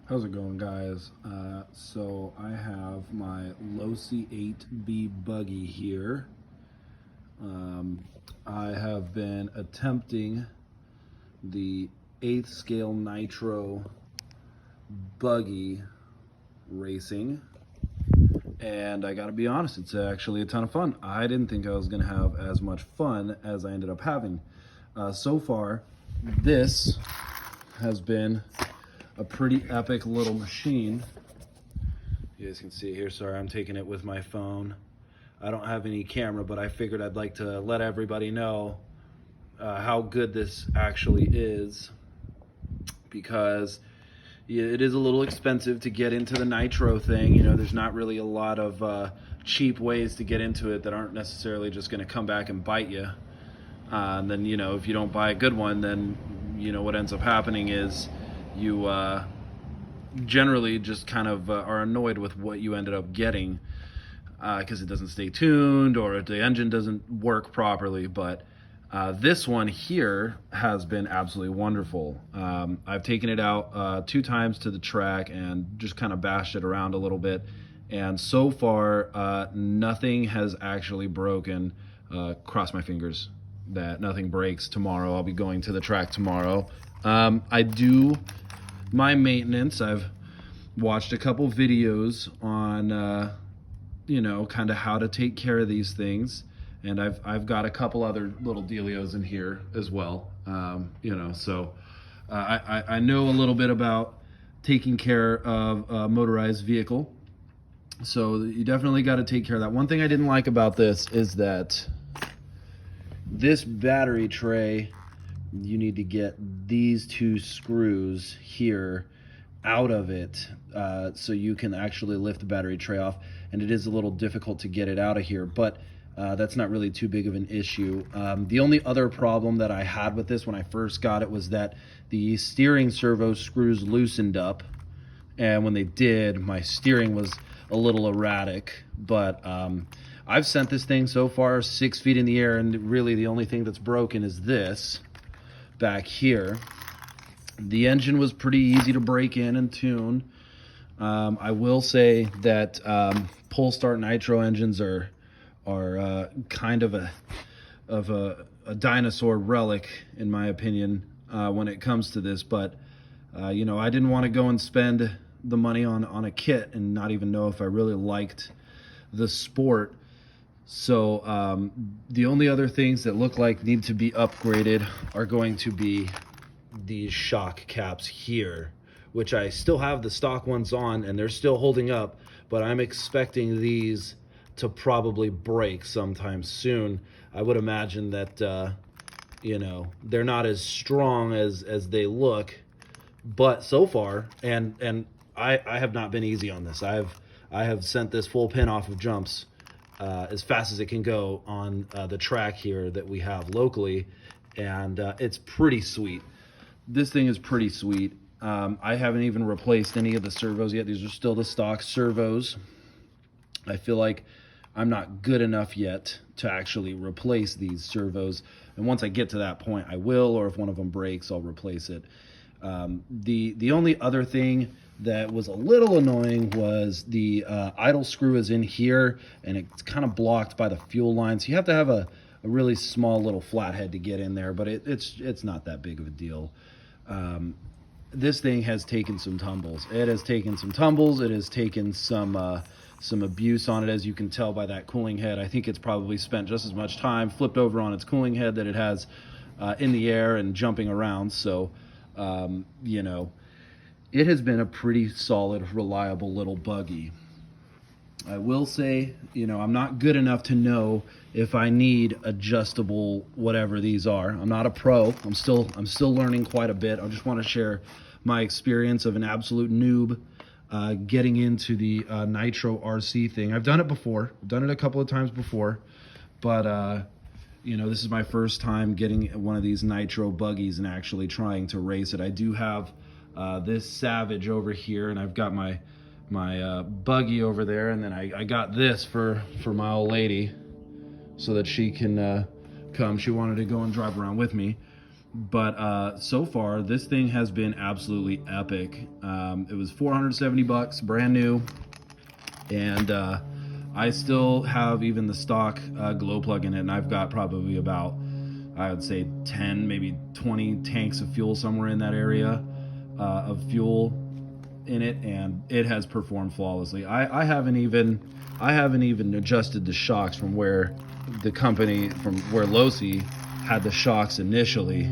How's it going, guys? So I have my Losi 8B Buggy here. I have been attempting the 8th scale nitro buggy racing, and I gotta be honest, it's actually a ton of fun. I didn't think I was gonna have as much fun as I ended up having. So far, this has been a pretty epic little machine. You guys can see it here. Sorry, I'm taking it with my phone. I don't have any camera, but I figured I'd like to let everybody know how good this actually is, because it is a little expensive to get into the nitro thing. You know, there's not really a lot of cheap ways to get into it that aren't necessarily just going to come back and bite you. And then, you know, if you don't buy a good one, then, you know, what ends up happening is you generally just kind of are annoyed with what you ended up getting, because it doesn't stay tuned or the engine doesn't work properly. But this one here has been absolutely wonderful. I've taken it out 2 times to the track and just kind of bashed it around a little bit, and so far nothing has actually broken. Cross my fingers that nothing breaks tomorrow. I'll be going to the track tomorrow. I do my maintenance. I've watched a couple videos on you know, kind of how to take care of these things, and I've got a couple other little dealios in here as well. You know, so I know a little bit about taking care of a motorized vehicle, so you definitely got to take care of that. One thing I didn't like about this is that this battery tray, you need to get these 2 screws here out of it, so you can actually lift the battery tray off, and it is a little difficult to get it out of here, but that's not really too big of an issue. The only other problem that I had with this when I first got it was that the steering servo screws loosened up, and when they did, my steering was a little erratic. But I've sent this thing so far 6 feet in the air, and really the only thing that's broken is this back here. The engine was pretty easy to break in and tune. I will say that pull start nitro engines are kind of a dinosaur relic, in my opinion, when it comes to this. But you know, I didn't want to go and spend the money on a kit and not even know if I really liked the sport. So the only other things that look like need to be upgraded are going to be these shock caps here, which I still have the stock ones on and they're still holding up, but I'm expecting these to probably break sometime soon. I would imagine that you know, they're not as strong as they look, but so far, and I have not been easy on this. I have sent this full pin off of jumps as fast as it can go on the track here that we have locally, and it's pretty sweet. This thing is pretty sweet. I haven't even replaced any of the servos yet. These are still the stock servos. I feel like I'm not good enough yet to actually replace these servos, and once I get to that point I will, or if one of them breaks I'll replace it. The only other thing that was a little annoying was the idle screw is in here and it's kind of blocked by the fuel line, so you have to have a really small little flathead to get in there, but it's not that big of a deal. This thing has taken some tumbles. It has taken some tumbles. It has taken some abuse on it, as you can tell by that cooling head. I think it's probably spent just as much time flipped over on its cooling head that it has in the air and jumping around. So you know, it has been a pretty solid, reliable little buggy. I will say, you know, I'm not good enough to know if I need adjustable whatever these are. I'm not a pro. I'm still learning quite a bit. I just want to share my experience of an absolute noob getting into the nitro RC thing. I've done it before. I've done it a couple of times before, but you know, this is my first time getting one of these nitro buggies and actually trying to race it. I do have this Savage over here, and I've got my buggy over there, and then I got this for my old lady so that she can come. She wanted to go and drive around with me. But so far, this thing has been absolutely epic. It was 470 bucks, brand new, and I still have even the stock glow plug in it, and I've got probably about, I would say 10, maybe 20 tanks of fuel, somewhere in that area of fuel in it, and it has performed flawlessly. I haven't even adjusted the shocks from where the company, from where Losi had the shocks initially.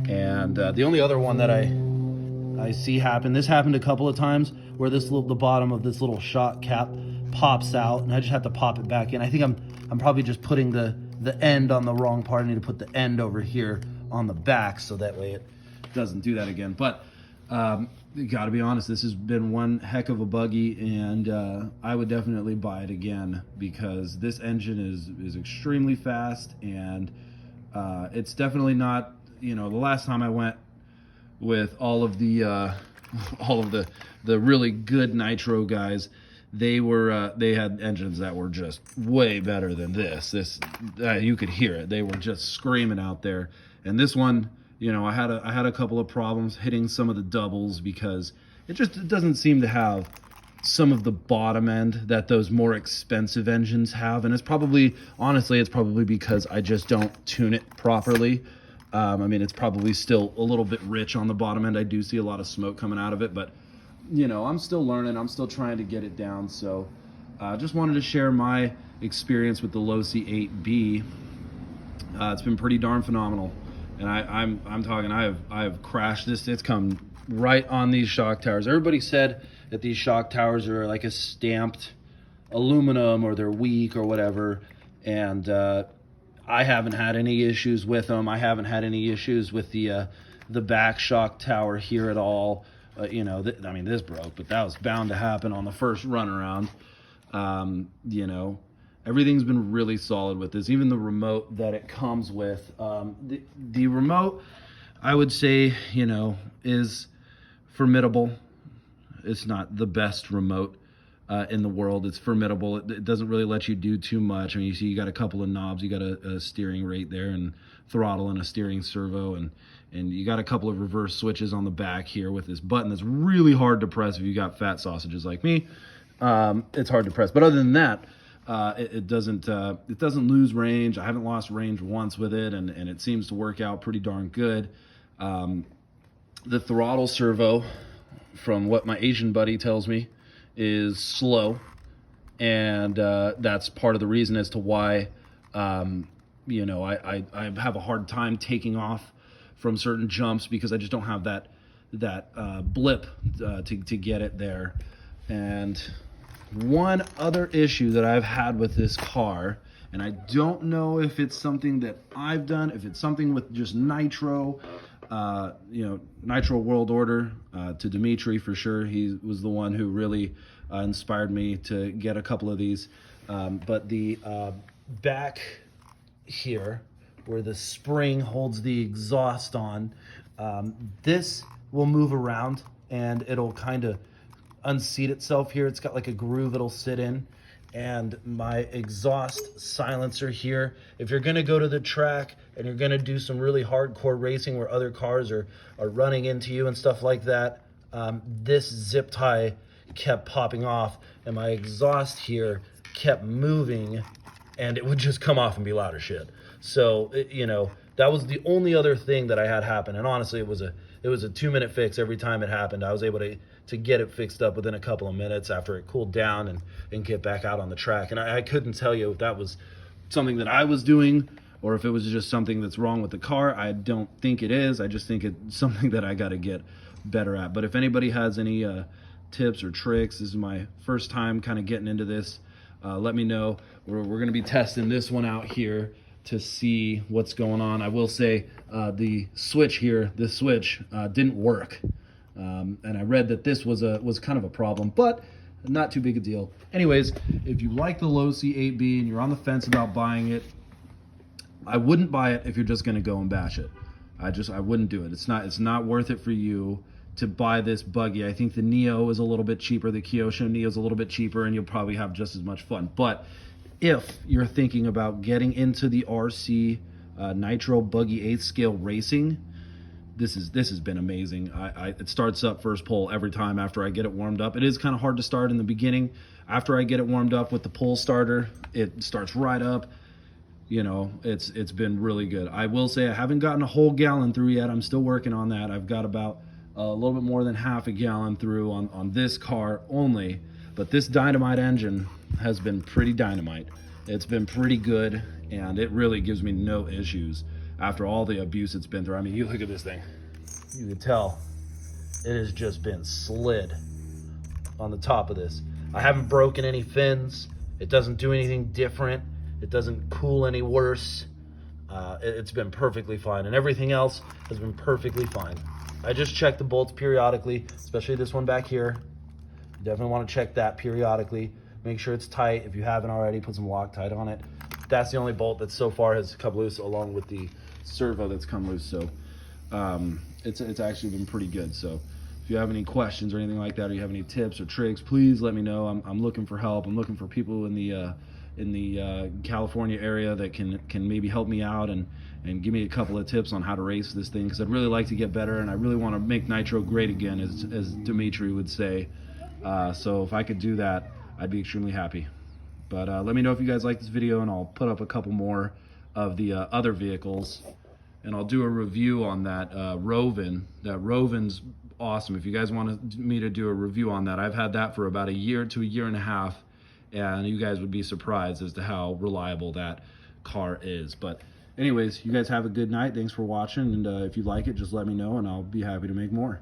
And the only other one that I see happen, this happened a couple of times, where the bottom of this little shock cap pops out, and I just have to pop it back in. I think I'm probably just putting the end on the wrong part. I need to put the end over here on the back, so that way it doesn't do that again. But got to be honest, this has been one heck of a buggy, and I would definitely buy it again, because this engine is extremely fast, and it's definitely not, you know, the last time I went with all of the really good nitro guys, they had engines that were just way better than this. You could hear it. They were just screaming out there. And this one, you know, I had a couple of problems hitting some of the doubles, because it doesn't seem to have some of the bottom end that those more expensive engines have. And it's probably, honestly, it's probably because I just don't tune it properly. I mean, it's probably still a little bit rich on the bottom end. I do see a lot of smoke coming out of it, but you know, I'm still learning. I'm still trying to get it down. So just wanted to share my experience with the Losi 8B. It's been pretty darn phenomenal. And I'm talking, I have crashed this. It's come right on these shock towers. Everybody said that these shock towers are like a stamped aluminum, or they're weak or whatever. And I haven't had any issues with them. I haven't had any issues with the back shock tower here at all. You know, I mean, this broke, but that was bound to happen on the first run around. You know, everything's been really solid with this. Even the remote that it comes with, the remote, I would say, you know, is formidable. It's not the best remote in the world. It's formidable. It doesn't really let you do too much. I mean, you see, you got a couple of knobs. You got a steering rate there, and throttle, and a steering servo, and you got a couple of reverse switches on the back here with this button that's really hard to press if you got fat sausages like me. It's hard to press, but other than that, it doesn't lose range. I haven't lost range once with it, and it seems to work out pretty darn good. The throttle servo, from what my Asian buddy tells me, is slow, and that's part of the reason as to why you know, I have a hard time taking off from certain jumps, because I just don't have that blip to get it there. And one other issue that I've had with this car, and I don't know if it's something that I've done, if it's something with just nitro, you know, Nitro World Order, to Dimitri for sure. He was the one who really inspired me to get a couple of these. But the back here, where the spring holds the exhaust on, this will move around, and it'll kind of unseat itself here. It's got like a groove it'll sit in. And my exhaust silencer here, if you're gonna go to the track and you're gonna do some really hardcore racing where other cars are running into you and stuff like that, this zip tie kept popping off, and my exhaust here kept moving, and it would just come off and be loud as shit. So, you know, that was the only other thing that I had happen. And honestly, it was a 2-minute fix every time it happened. I was able to get it fixed up within a couple of minutes after it cooled down and get back out on the track. And I couldn't tell you if that was something that I was doing or if it was just something that's wrong with the car. I don't think it is. I just think it's something that I got to get better at. But if anybody has any tips or tricks, this is my first time kind of getting into this, let me know. We're going to be testing this one out here to see what's going on. I will say the switch here, this switch didn't work. And I read that this was kind of a problem, but not too big a deal. Anyways, if you like the Losi 8B and you're on the fence about buying it, I wouldn't buy it if you're just going to go and bash it. I wouldn't do it. It's not worth it for you to buy this buggy. I think the Neo is a little bit cheaper. The Kyosho Neo is a little bit cheaper, and you'll probably have just as much fun. But if you're thinking about getting into the RC Nitro Buggy 8th scale racing, this has been amazing. It starts up first pull every time after I get it warmed up. It is kind of hard to start in the beginning. After I get it warmed up with the pull starter, it starts right up. You know, it's been really good. I will say I haven't gotten a whole gallon through yet. I'm still working on that. I've got about a little bit more than half a gallon through on this car only. But this dynamite engine has been pretty dynamite. It's been pretty good, and it really gives me no issues after all the abuse it's been through. I mean, you look at this thing. You can tell it has just been slid on the top of this. I haven't broken any fins. It doesn't do anything different. It doesn't cool any worse. It's been perfectly fine, and everything else has been perfectly fine. I just check the bolts periodically, especially this one back here. You definitely want to check that periodically. Make sure it's tight. If you haven't already, put some Loctite on it. That's the only bolt that so far has come loose, along with the servo that's come loose. So it's actually been pretty good. So if you have any questions or anything like that, or you have any tips or tricks, please let me know. I'm looking for help. I'm looking for people in the California area that can maybe help me out and give me a couple of tips on how to race this thing, because I'd really like to get better, and I really want to make nitro great again, as Dimitri would say. So if I could do that, I'd be extremely happy. But let me know if you guys like this video, and I'll put up a couple more of the other vehicles, and I'll do a review on that Roven. That Roven's awesome. If you guys want me to do a review on that, I've had that for about a year to a year and a half, and you guys would be surprised as to how reliable that car is. But anyways, you guys have a good night. Thanks for watching, and if you like it, just let me know, and I'll be happy to make more.